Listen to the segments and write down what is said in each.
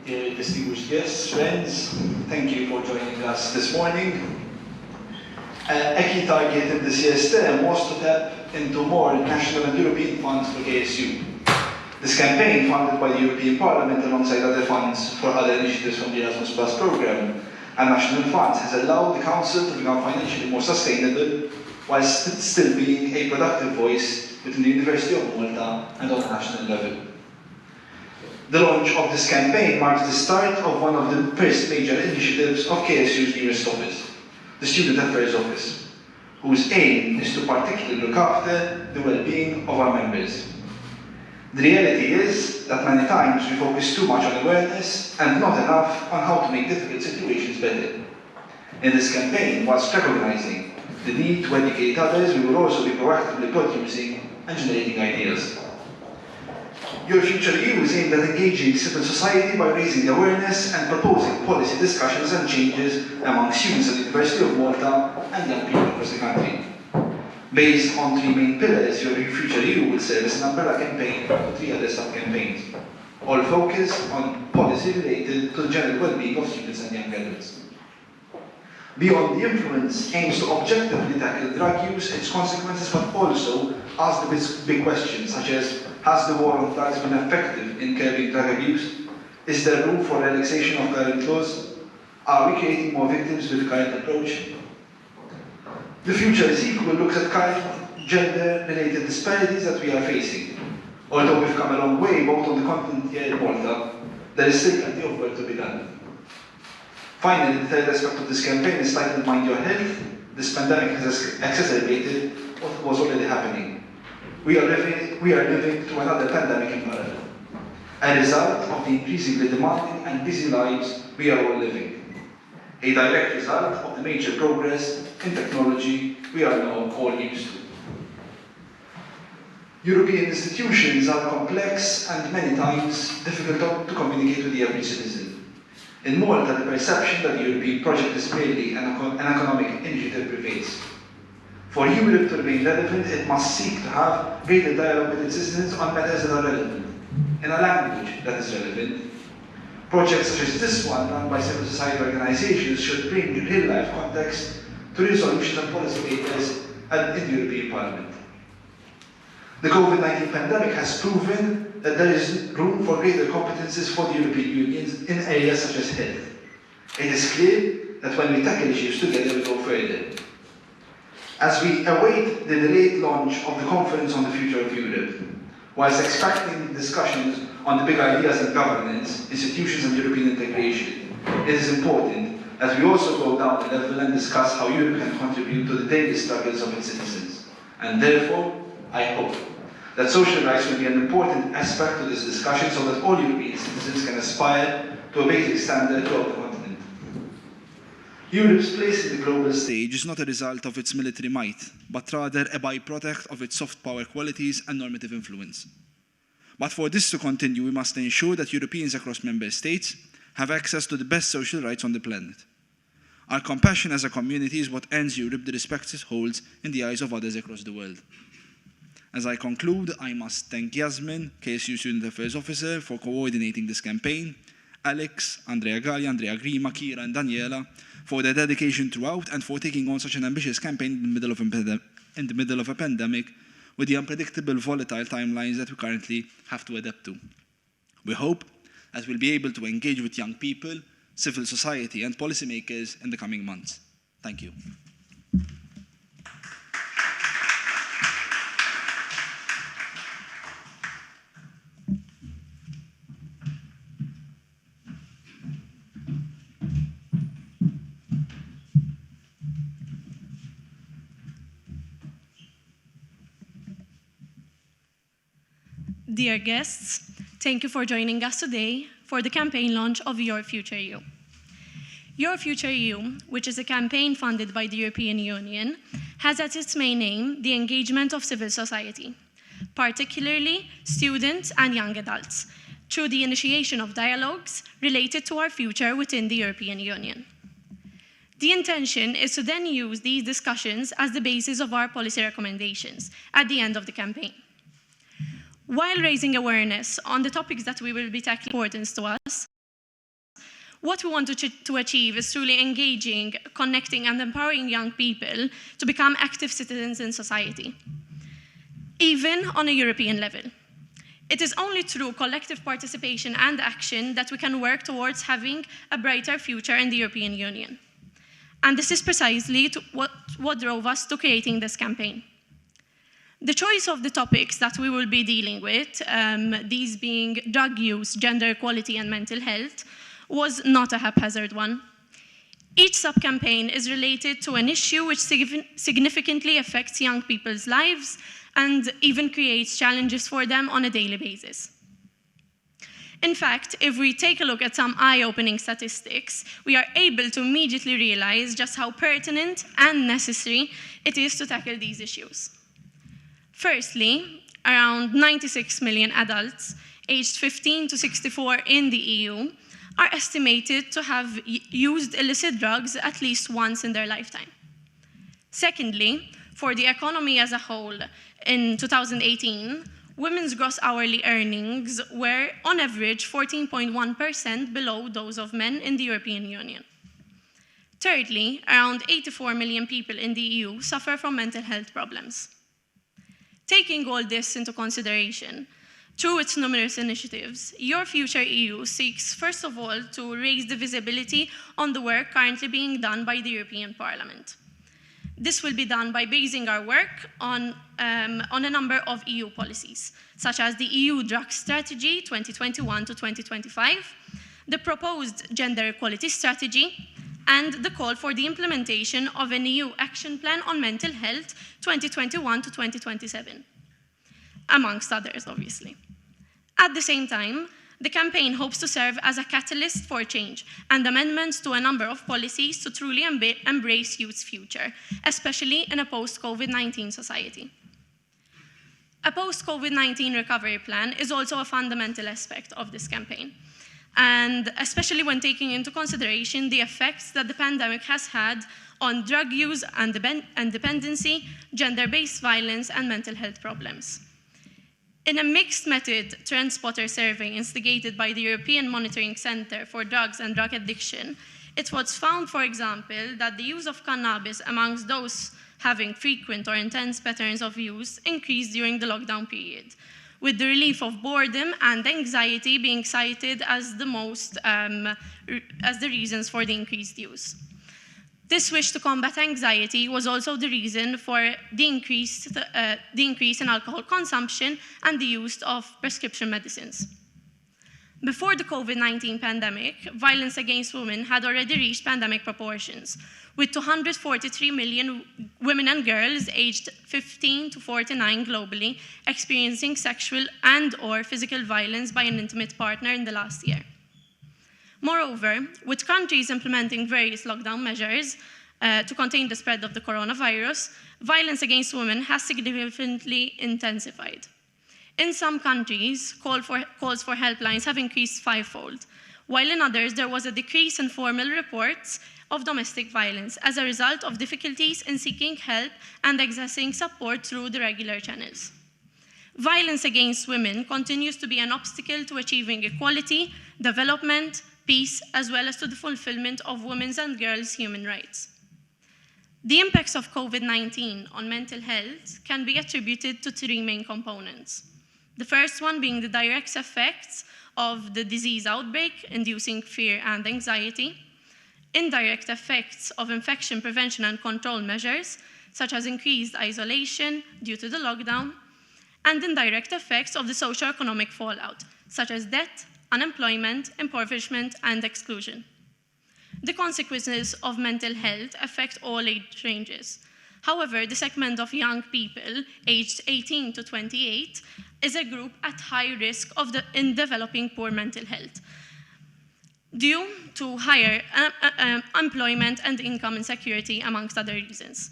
Dear distinguished guests, friends, thank you for joining us this morning. A key target in this year's term was to tap into more national and European funds for KSU. This campaign, funded by the European Parliament alongside other funds for other initiatives from the Erasmus Plus programme and national funds, has allowed the Council to become financially more sustainable whilst still being a productive voice within the University of Malta and on a national level. The launch of this campaign marks the start of one of the first major initiatives of KSU's newest office, the Student Affairs Office, whose aim is to particularly look after the well-being of our members. The reality is that many times we focus too much on awareness and not enough on how to make difficult situations better. In this campaign, whilst recognizing the need to educate others, we will also be proactively producing and generating ideas. Your FuturEU is aimed at engaging civil society by raising awareness and proposing policy discussions and changes among students at the University of Malta and young people across the country. Based on three main pillars, your FuturEU will serve as an umbrella campaign to three other sub-campaigns, all focused on policy related to the general well-being of students and young adults. Beyond the Influence aims to objectively tackle drug use, its consequences, but also ask the big questions such as: has the war on drugs been effective in curbing drug abuse? Is there room for relaxation of current laws? Are we creating more victims with the current approach? The FuturEU looks at current gender-related disparities that we are facing. Although we've come a long way both on the continent here in Malta, there is still plenty of work to be done. Finally, the third aspect of this campaign is titled Mind Your Health. This pandemic has exacerbated what was already happening. We are living through another pandemic in parallel, a result of the increasingly demanding and busy lives we are all living. A direct result of the major progress in technology we are now all used to. European institutions are complex and many times difficult to communicate with the average citizen. In Malta, the perception that the European project is merely an economic initiative prevails. For Europe to remain relevant, it must seek to have greater dialogue with its citizens on matters that are relevant, in a language that is relevant. Projects such as this one, run by civil society organizations, should bring real-life context to resolutions and policy makers in the European Parliament. The COVID-19 pandemic has proven that there is room for greater competences for the European Union in areas such as health. It is clear that when we tackle issues together, we go further. As we await the delayed launch of the Conference on the Future of Europe, whilst expecting discussions on the big ideas in governance, institutions and European integration, it is important that we also go down the level and discuss how Europe can contribute to the daily struggles of its citizens. And therefore, I hope that social rights will be an important aspect of this discussion so that all European citizens can aspire to a basic standard throughout the continent. Europe's place in the global stage is not a result of its military might, but rather a byproduct of its soft power qualities and normative influence. But for this to continue, we must ensure that Europeans across member states have access to the best social rights on the planet. Our compassion as a community is what earns Europe the respect it holds in the eyes of others across the world. As I conclude, I must thank Yasmin, KSU Student Affairs Officer, for coordinating this campaign, Alex, Andrea Galli, Andrea Grima, Kira and Daniela for their dedication throughout and for taking on such an ambitious campaign in the middle of a pandemic with the unpredictable, volatile timelines that we currently have to adapt to. We hope that we'll be able to engage with young people, civil society and policymakers in the coming months. Thank you. Dear guests, thank you for joining us today for the campaign launch of Your FuturEU. Your FuturEU, which is a campaign funded by the European Union, has as its main aim the engagement of civil society, particularly students and young adults, through the initiation of dialogues related to our future within the European Union. The intention is to then use these discussions as the basis of our policy recommendations at the end of the campaign. While raising awareness on the topics that we will be tackling importance to us, what we want to achieve is truly engaging, connecting, and empowering young people to become active citizens in society, even on a European level. It is only through collective participation and action that we can work towards having a brighter future in the European Union. And this is precisely what drove us to creating this campaign. The choice of the topics that we will be dealing with, these being drug use, gender equality, and mental health, was not a haphazard one. Each sub-campaign is related to an issue which significantly affects young people's lives and even creates challenges for them on a daily basis. In fact, if we take a look at some eye-opening statistics, we are able to immediately realize just how pertinent and necessary it is to tackle these issues. Firstly, around 96 million adults aged 15 to 64 in the EU are estimated to have used illicit drugs at least once in their lifetime. Secondly, for the economy as a whole, in 2018, women's gross hourly earnings were, on average, 14.1% below those of men in the European Union. Thirdly, around 84 million people in the EU suffer from mental health problems. Taking all this into consideration, through its numerous initiatives, Your Future EU seeks, first of all, to raise the visibility on the work currently being done by the European Parliament. This will be done by basing our work on a number of EU policies, such as the EU Drug Strategy 2021 to 2025, the proposed Gender Equality Strategy, and the call for the implementation of an EU Action Plan on Mental Health 2021 to 2027, amongst others, obviously. At the same time, the campaign hopes to serve as a catalyst for change and amendments to a number of policies to truly embrace youth's future, especially in a post-COVID-19 society. A post-COVID-19 recovery plan is also a fundamental aspect of this campaign, and especially when taking into consideration the effects that the pandemic has had on drug use and dependency, gender-based violence, and mental health problems. In a mixed method trend spotter survey instigated by the European Monitoring Center for Drugs and Drug Addiction, it was found, for example, that the use of cannabis amongst those having frequent or intense patterns of use increased during the lockdown period, with the relief of boredom and anxiety being cited as the reasons for the increased use. This wish to combat anxiety was also the reason for the increase in alcohol consumption and the use of prescription medicines. Before the COVID-19 pandemic, violence against women had already reached pandemic proportions, with 243 million women and girls aged 15 to 49 globally experiencing sexual and/or physical violence by an intimate partner in the last year. Moreover, with countries implementing various lockdown measures to contain the spread of the coronavirus, violence against women has significantly intensified. In some countries, calls for helplines have increased fivefold, while in others there was a decrease in formal reports of domestic violence as a result of difficulties in seeking help and accessing support through the regular channels. Violence against women continues to be an obstacle to achieving equality, development, peace, as well as to the fulfillment of women's and girls' human rights. The impacts of COVID-19 on mental health can be attributed to three main components. The first one being the direct effects of the disease outbreak, inducing fear and anxiety, indirect effects of infection prevention and control measures, such as increased isolation due to the lockdown, and indirect effects of the socio-economic fallout, such as debt, unemployment, impoverishment, and exclusion. The consequences of mental health affect all age ranges. However, the segment of young people aged 18 to 28 is a group at high risk in developing poor mental health due to higher employment and income insecurity, amongst other reasons.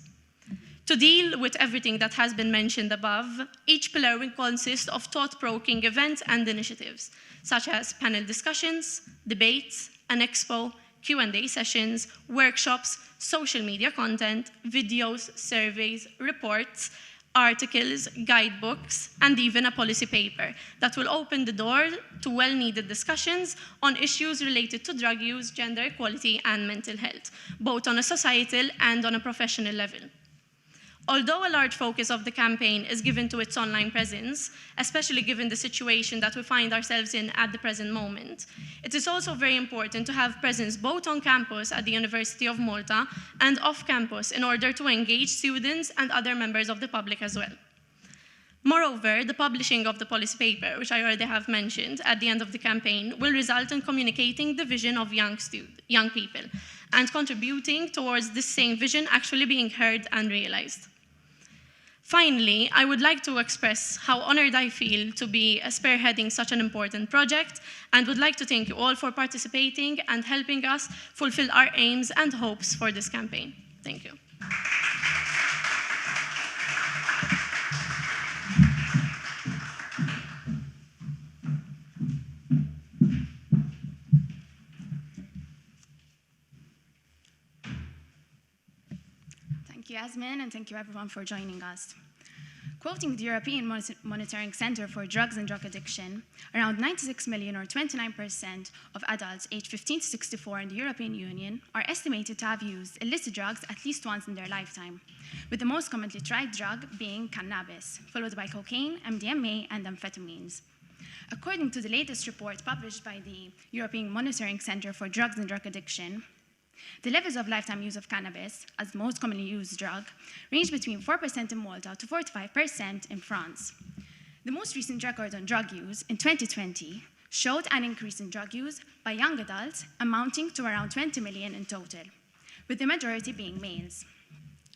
To deal with everything that has been mentioned above, each pillar will consist of thought-provoking events and initiatives, such as panel discussions, debates, an expo, Q&A sessions, workshops, social media content, videos, surveys, reports, articles, guidebooks, and even a policy paper that will open the door to well-needed discussions on issues related to drug use, gender equality, and mental health, both on a societal and on a professional level. Although a large focus of the campaign is given to its online presence, especially given the situation that we find ourselves in at the present moment, it is also very important to have presence both on campus at the University of Malta and off campus in order to engage students and other members of the public as well. Moreover, the publishing of the policy paper, which I already have mentioned, at the end of the campaign, will result in communicating the vision of young people and contributing towards this same vision actually being heard and realized. Finally, I would like to express how honored I feel to be spearheading such an important project, and would like to thank you all for participating and helping us fulfill our aims and hopes for this campaign. Thank you. Thank you, Yasmin, and thank you everyone for joining us. Quoting the European Monitoring Center for Drugs and Drug Addiction, around 96 million or 29% of adults aged 15 to 64 in the European Union are estimated to have used illicit drugs at least once in their lifetime, with the most commonly tried drug being cannabis, followed by cocaine, MDMA, and amphetamines. According to the latest report published by the European Monitoring Center for Drugs and Drug Addiction, the levels of lifetime use of cannabis, as the most commonly used drug, range between 4% in Malta to 45% in France. The most recent record on drug use in 2020 showed an increase in drug use by young adults amounting to around 20 million in total, with the majority being males.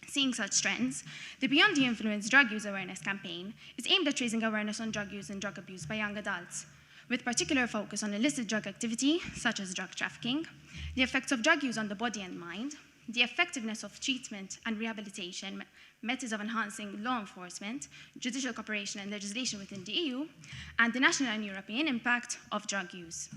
Seeing such trends, the Beyond the Influence Drug Use Awareness campaign is aimed at raising awareness on drug use and drug abuse by young adults, with particular focus on illicit drug activity, such as drug trafficking, the effects of drug use on the body and mind, the effectiveness of treatment and rehabilitation, methods of enhancing law enforcement, judicial cooperation and legislation within the EU, and the national and European impact of drug use.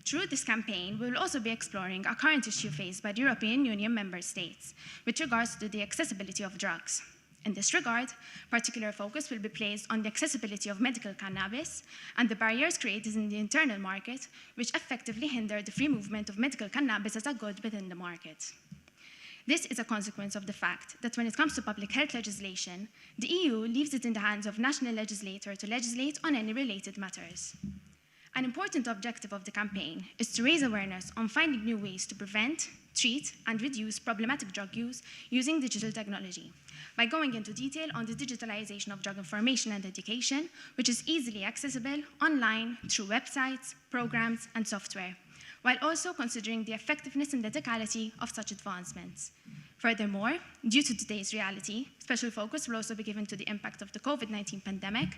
Through this campaign, we will also be exploring a current issue faced by the European Union member states with regards to the accessibility of drugs. In this regard, particular focus will be placed on the accessibility of medical cannabis and the barriers created in the internal market, which effectively hinder the free movement of medical cannabis as a good within the market. This is a consequence of the fact that when it comes to public health legislation, the EU leaves it in the hands of national legislators to legislate on any related matters. An important objective of the campaign is to raise awareness on finding new ways to prevent, treat, and reduce problematic drug use using digital technology, by going into detail on the digitalization of drug information and education, which is easily accessible online through websites, programs, and software, while also considering the effectiveness and ethicality of such advancements. Furthermore, due to today's reality, special focus will also be given to the impact of the COVID-19 pandemic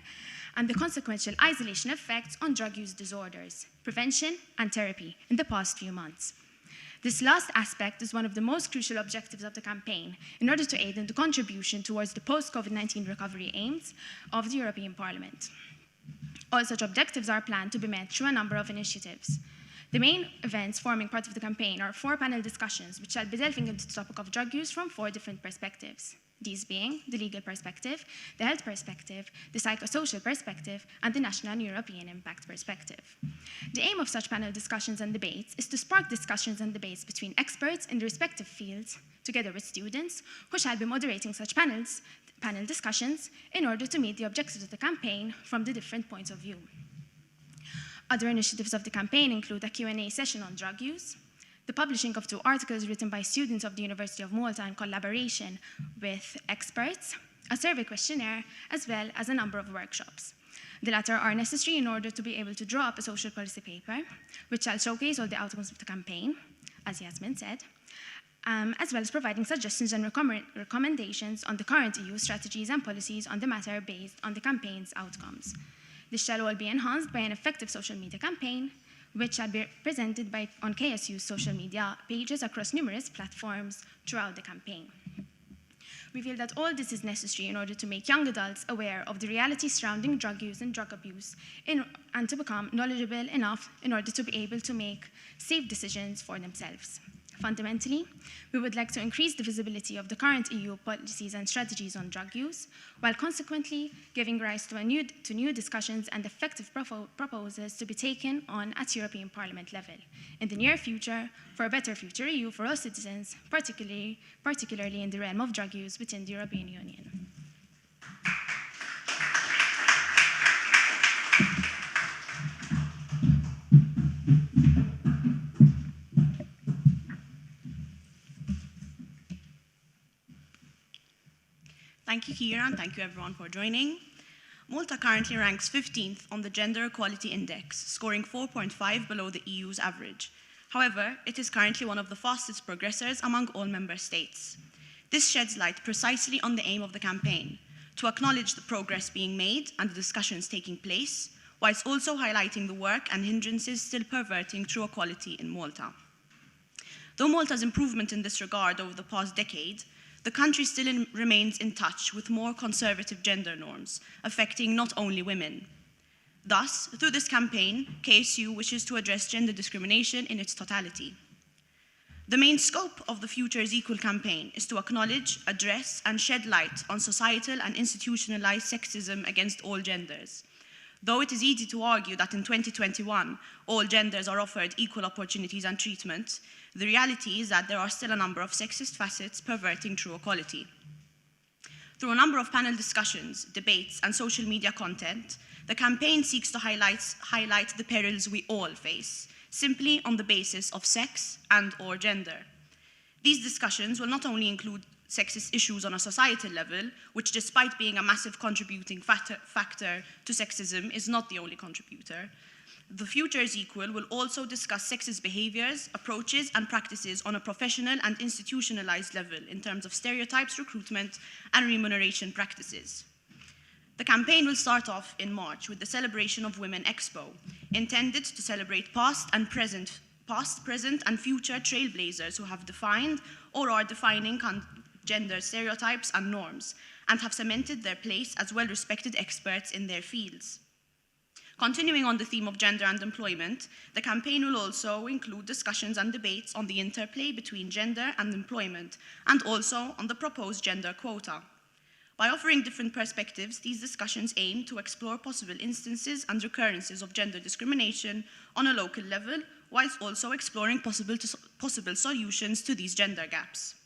and the consequential isolation effects on drug use disorders, prevention, and therapy in the past few months. This last aspect is one of the most crucial objectives of the campaign in order to aid in the contribution towards the post-COVID-19 recovery aims of the European Parliament. All such objectives are planned to be met through a number of initiatives. The main events forming part of the campaign are 4 panel discussions, which shall be delving into the topic of drug use from 4 different perspectives. These being the legal perspective, the health perspective, the psychosocial perspective, and the national and European impact perspective. The aim of such panel discussions and debates is to spark discussions and debates between experts in the respective fields, together with students, who shall be moderating such panel discussions in order to meet the objectives of the campaign from the different points of view. Other initiatives of the campaign include a Q&A session on drug use, the publishing of 2 articles written by students of the University of Malta in collaboration with experts, a survey questionnaire, as well as a number of workshops. The latter are necessary in order to be able to draw up a social policy paper, which shall showcase all the outcomes of the campaign, as Yasmin said, as well as providing suggestions and recommendations on the current EU strategies and policies on the matter based on the campaign's outcomes. This shall all be enhanced by an effective social media campaign, which shall be presented on KSU's social media pages across numerous platforms throughout the campaign. We feel that all this is necessary in order to make young adults aware of the reality surrounding drug use and drug abuse, and to become knowledgeable enough in order to be able to make safe decisions for themselves. Fundamentally, we would like to increase the visibility of the current EU policies and strategies on drug use, while consequently giving rise to new discussions and effective proposals to be taken on at European Parliament level in the near future for a better future EU for all citizens, particularly in the realm of drug use within the European Union. Thank you, Kira, and thank you everyone for joining. Malta currently ranks 15th on the Gender Equality Index, scoring 4.5 below the EU's average. However, it is currently one of the fastest progressors among all member states. This sheds light precisely on the aim of the campaign, to acknowledge the progress being made and the discussions taking place, whilst also highlighting the work and hindrances still perverting true equality in Malta. Though Malta's improvement in this regard over the past decade, the country still remains in touch with more conservative gender norms, affecting not only women. Thus, through this campaign, KSU wishes to address gender discrimination in its totality. The main scope of the FuturEU campaign is to acknowledge, address, and shed light on societal and institutionalized sexism against all genders. Though it is easy to argue that in 2021, all genders are offered equal opportunities and treatment, the reality is that there are still a number of sexist facets perverting true equality. Through a number of panel discussions, debates, and social media content, the campaign seeks to highlight the perils we all face, simply on the basis of sex and/or gender. These discussions will not only include sexist issues on a societal level, which despite being a massive contributing factor to sexism is not the only contributor. The FuturEU will also discuss sexist behaviors, approaches, and practices on a professional and institutionalized level in terms of stereotypes, recruitment, and remuneration practices. The campaign will start off in March with the celebration of Women Expo, intended to celebrate past, present, and future trailblazers who have defined or are defining gender stereotypes and norms, and have cemented their place as well-respected experts in their fields. Continuing on the theme of gender and employment, the campaign will also include discussions and debates on the interplay between gender and employment, and also on the proposed gender quota. By offering different perspectives, these discussions aim to explore possible instances and recurrences of gender discrimination on a local level, whilst also exploring possible solutions to these gender gaps.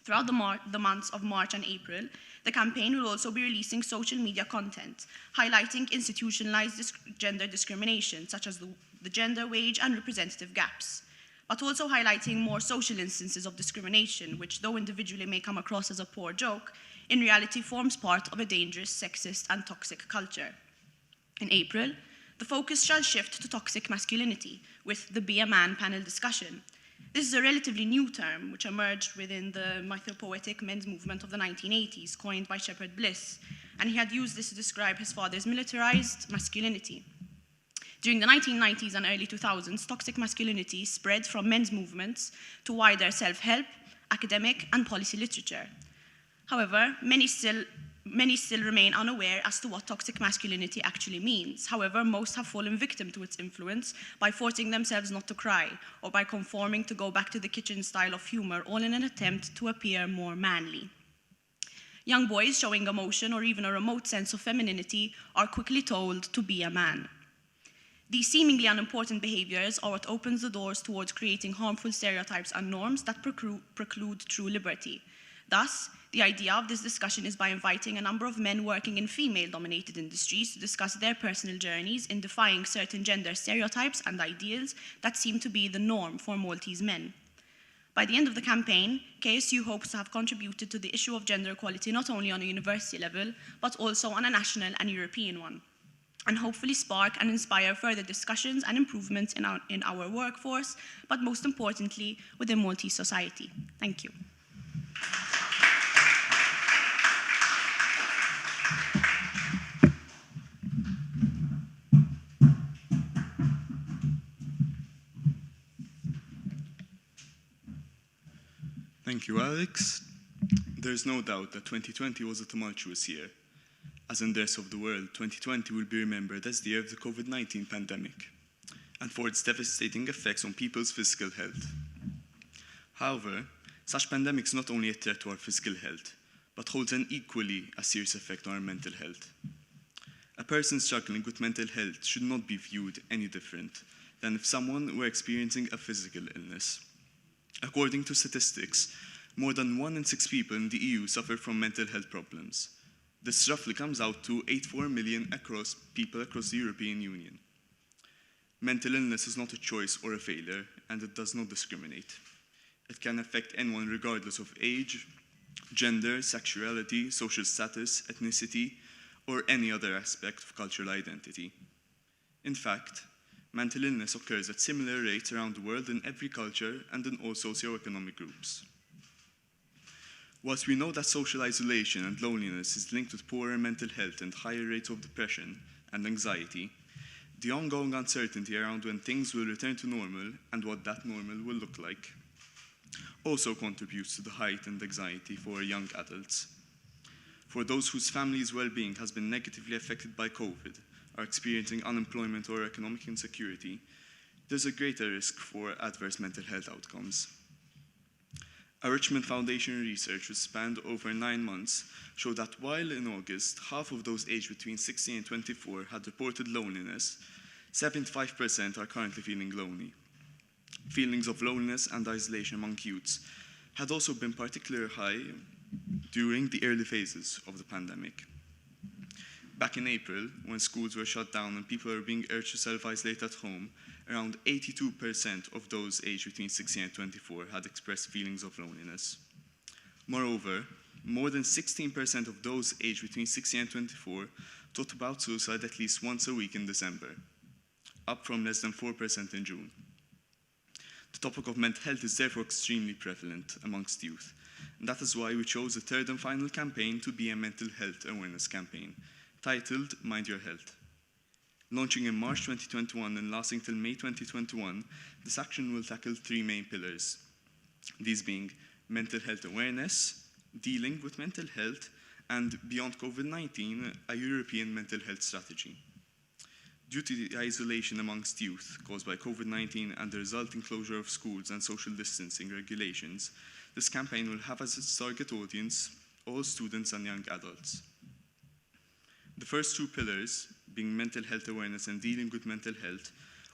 Throughout the months of March and April, the campaign will also be releasing social media content, highlighting institutionalized gender discrimination, such as the gender wage and representative gaps, but also highlighting more social instances of discrimination, which though individually may come across as a poor joke, in reality forms part of a dangerous, sexist, and toxic culture. In April, the focus shall shift to toxic masculinity with the Be a Man panel discussion. This is a relatively new term which emerged within the mythopoetic men's movement of the 1980s, coined by Shepherd Bliss, and he had used this to describe his father's militarized masculinity. During the 1990s and early 2000s, toxic masculinity spread from men's movements to wider self-help, academic, and policy literature. However, many still remain unaware as to what toxic masculinity actually means. However, most have fallen victim to its influence by forcing themselves not to cry, or by conforming to go back to the kitchen style of humor, all in an attempt to appear more manly. Young boys showing emotion or even a remote sense of femininity are quickly told to be a man. These seemingly unimportant behaviors are what opens the doors towards creating harmful stereotypes and norms that preclude true liberty. Thus, the idea of this discussion is by inviting a number of men working in female-dominated industries to discuss their personal journeys in defying certain gender stereotypes and ideals that seem to be the norm for Maltese men. By the end of the campaign, KSU hopes to have contributed to the issue of gender equality not only on a university level, but also on a national and European one, and hopefully spark and inspire further discussions and improvements in our workforce, but most importantly, within Maltese society. Thank you. Thank you, Alex. There's no doubt that 2020 was a tumultuous year. As in the rest of the world, 2020 will be remembered as the year of the COVID-19 pandemic, and for its devastating effects on people's physical health. However, such pandemics not only a threat to our physical health, but holds an equally as serious effect on our mental health. A person struggling with mental health should not be viewed any different than if someone were experiencing a physical illness. According to statistics, more than 1 in 6 people in the EU suffer from mental health problems. This roughly comes out to 84 million people across the European Union. Mental illness is not a choice or a failure, and it does not discriminate. It can affect anyone regardless of age, gender, sexuality, social status, ethnicity, or any other aspect of cultural identity. In fact, mental illness occurs at similar rates around the world in every culture and in all socioeconomic groups. Whilst we know that social isolation and loneliness is linked with poorer mental health and higher rates of depression and anxiety, the ongoing uncertainty around when things will return to normal and what that normal will look like also contributes to the heightened anxiety for young adults. For those whose family's well-being has been negatively affected by COVID, are experiencing unemployment or economic insecurity, there's a greater risk for adverse mental health outcomes. A Richmond Foundation research which spanned over 9 months showed that while in August, half of those aged between 16 and 24 had reported loneliness, 75% are currently feeling lonely. Feelings of loneliness and isolation among youths had also been particularly high during the early phases of the pandemic. Back in April, when schools were shut down and people were being urged to self-isolate at home, around 82% of those aged between 16 and 24 had expressed feelings of loneliness. Moreover, more than 16% of those aged between 16 and 24 thought about suicide at least once a week in December, up from less than 4% in June. The topic of mental health is therefore extremely prevalent amongst youth, and that is why we chose the third and final campaign to be a mental health awareness campaign, titled Mind Your Health. Launching in March 2021 and lasting till May 2021, this action will tackle 3 main pillars, these being mental health awareness, dealing with mental health, and beyond COVID-19, a European mental health strategy. Due to the isolation amongst youth caused by COVID-19 and the resulting closure of schools and social distancing regulations, this campaign will have as its target audience all students and young adults. The first 2 pillars, being mental health awareness and dealing with mental health,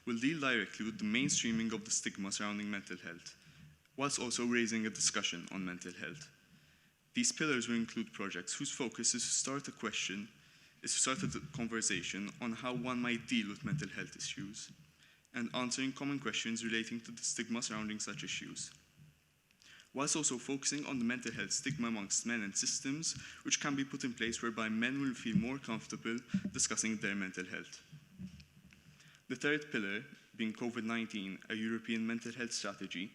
will deal directly with the mainstreaming of the stigma surrounding mental health, whilst also raising a discussion on mental health. These pillars will include projects whose focus is to start a conversation on how one might deal with mental health issues, and answering common questions relating to the stigma surrounding such issues, whilst also focusing on the mental health stigma amongst men and systems which can be put in place whereby men will feel more comfortable discussing their mental health. The third pillar, being COVID-19, a European mental health strategy,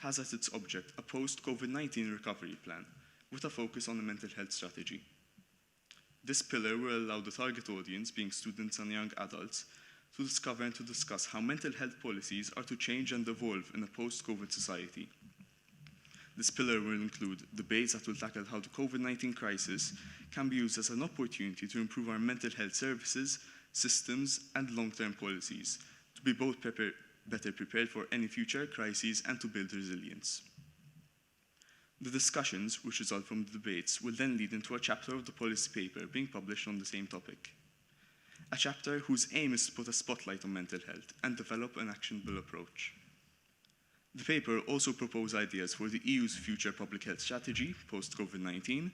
has as its object a post-COVID-19 recovery plan with a focus on the mental health strategy. This pillar will allow the target audience, being students and young adults, to discover and to discuss how mental health policies are to change and evolve in a post-COVID society. This pillar will include debates that will tackle how the COVID-19 crisis can be used as an opportunity to improve our mental health services, systems, and long-term policies, to be both better prepared for any future crises and to build resilience. The discussions, which result from the debates, will then lead into a chapter of the policy paper being published on the same topic. A chapter whose aim is to put a spotlight on mental health and develop an actionable approach. The paper also proposes ideas for the EU's future public health strategy post-COVID-19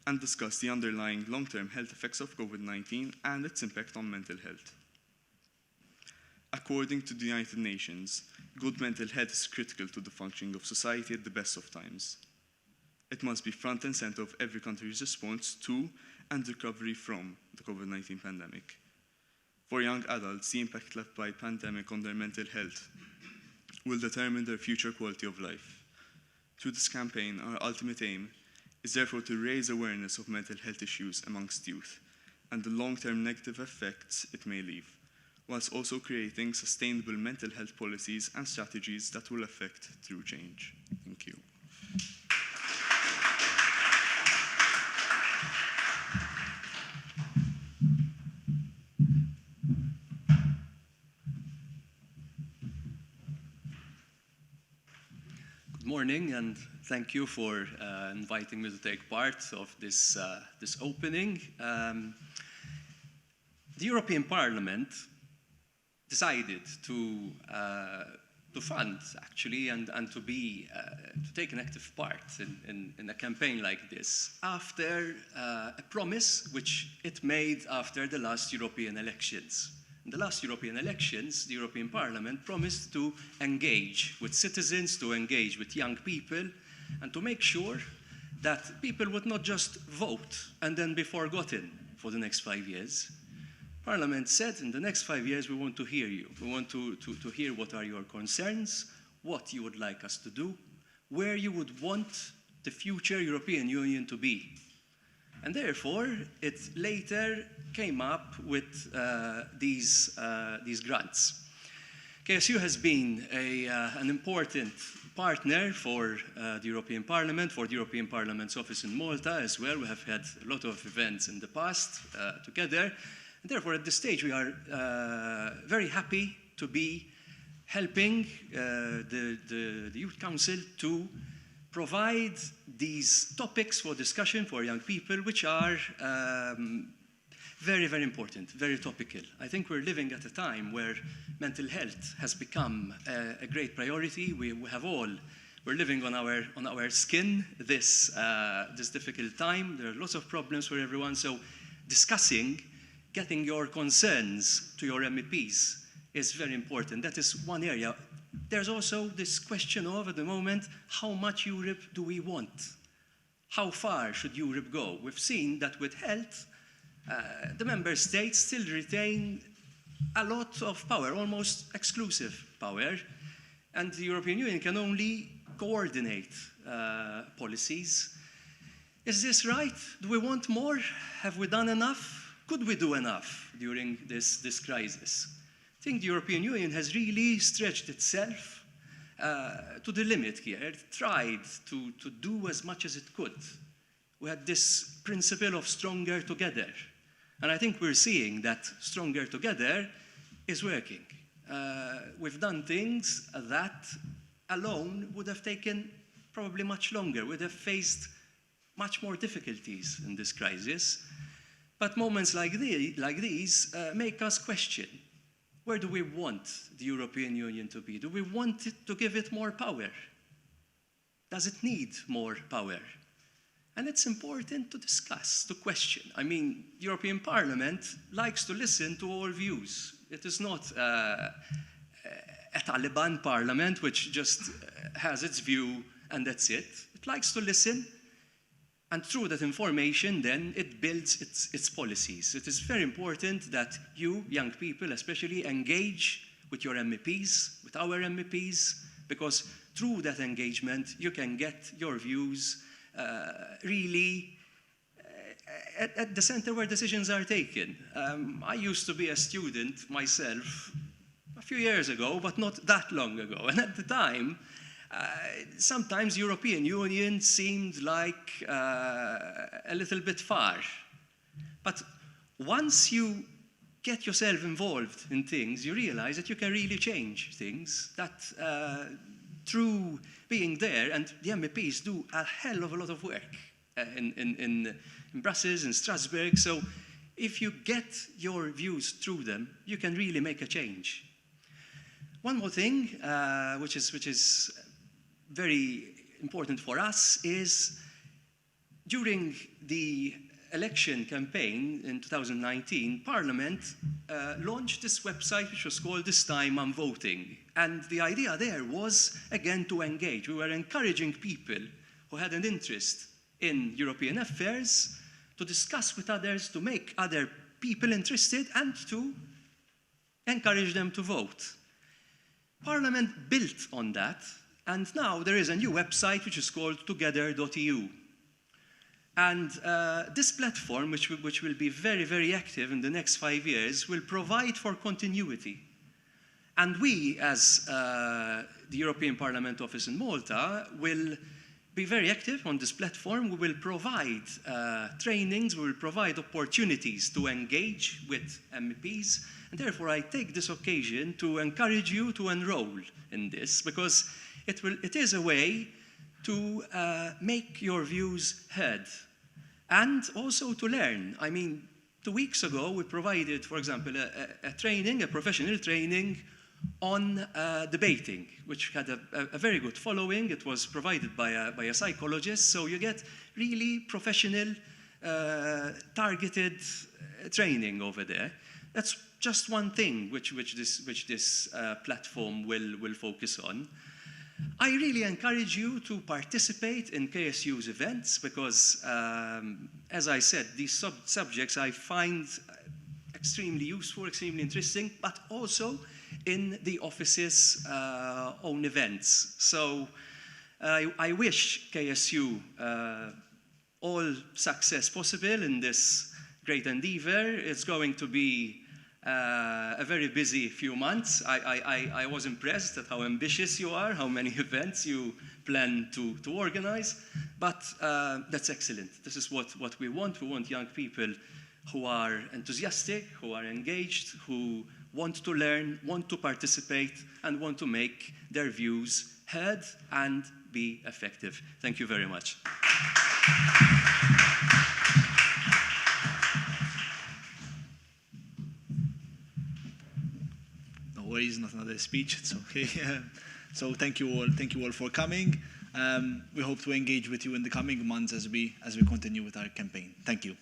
and discuss the underlying long-term health effects of COVID-19 and its impact on mental health. According to the United Nations, good mental health is critical to the functioning of society at the best of times. It must be front and center of every country's response to and recovery from the COVID-19 pandemic. For young adults, the impact left by the pandemic on their mental health will determine their future quality of life. Through this campaign, our ultimate aim is therefore to raise awareness of mental health issues amongst youth and the long-term negative effects it may leave, whilst also creating sustainable mental health policies and strategies that will affect true change. Thank you. Good morning, and thank you for inviting me to take part of this, this opening. The European Parliament decided to fund, actually, and to take an active part in a campaign like this after a promise which it made after the last European elections. In the last European elections, the European Parliament promised to engage with citizens, to engage with young people, and to make sure that people would not just vote and then be forgotten for the next 5 years. Parliament said, in the next 5 years, we want to hear you. We want to hear what are your concerns, what you would like us to do, where you would want the future European Union to be. And therefore, it later came up with these grants. KSU has been an important partner for the European Parliament, for the European Parliament's office in Malta as well. We have had a lot of events in the past together. And therefore, at this stage, we are very happy to be helping the Youth Council to provide these topics for discussion for young people, which are very, very important, very topical. I think we're living at a time where mental health has become a great priority. We're living on our skin this difficult time. There are lots of problems for everyone. So discussing, getting your concerns to your MEPs is very important. That is one area. There's also this question of, at the moment, how much Europe do we want? How far should Europe go? We've seen that with health, the member states still retain a lot of power, almost exclusive power, and the European Union can only coordinate policies. Is this right? Do we want more? Have we done enough? Could we do enough during this crisis? I think the European Union has really stretched itself to the limit here. It tried to do as much as it could. We had this principle of stronger together. And I think we're seeing that stronger together is working. We've done things that alone would have taken probably much longer, would have faced much more difficulties in this crisis. But moments like these make us question, where do we want the European Union to be? Do we want to give it more power? Does it need more power? And it's important to discuss, to question. I mean, the European Parliament likes to listen to all views. It is not a Taliban parliament which just has its view and that's it. It likes to listen. And through that information, then, it builds its policies. It is very important that you, young people especially, engage with your MEPs, with our MEPs, because through that engagement, you can get your views really at the center where decisions are taken. I used to be a student myself a few years ago, but not that long ago. And at the time, sometimes European Union seemed like a little bit far. But once you get yourself involved in things, you realize that you can really change things, that through being there, and the MEPs do a hell of a lot of work in Brussels, in Strasbourg, so if you get your views through them, you can really make a change. One more thing, which is very important for us, is during the election campaign in 2019, Parliament launched this website which was called This Time I'm Voting. And the idea there was, again, to engage. We were encouraging people who had an interest in European affairs to discuss with others, to make other people interested, and to encourage them to vote. Parliament built on that, and now there is a new website which is called together.eu. And this platform, which will be very, very active in the next 5 years, will provide for continuity. And we, as the European Parliament Office in Malta, will be very active on this platform. We will provide trainings, we will provide opportunities to engage with MEPs. And therefore, I take this occasion to encourage you to enroll in this, because it is a way to make your views heard and also to learn. I mean, 2 weeks ago, we provided, for example, a professional training on debating, which had a very good following. It was provided by a psychologist, so you get really professional, targeted training over there. That's just one thing which this platform will focus on. I really encourage you to participate in KSU's events because, as I said, these subjects I find extremely useful, extremely interesting, but also in the office's own events. So I wish KSU all success possible in this great endeavor. It's going to be a very busy few months. I was impressed at how ambitious you are, how many events you plan to organize, but that's excellent. This is what we want. We want young people who are enthusiastic, who are engaged, who want to learn, want to participate, and want to make their views heard and be effective. Thank you very much. No worries, not another speech, it's okay. So thank you all for coming. We hope to engage with you in the coming months as we continue with our campaign. Thank you.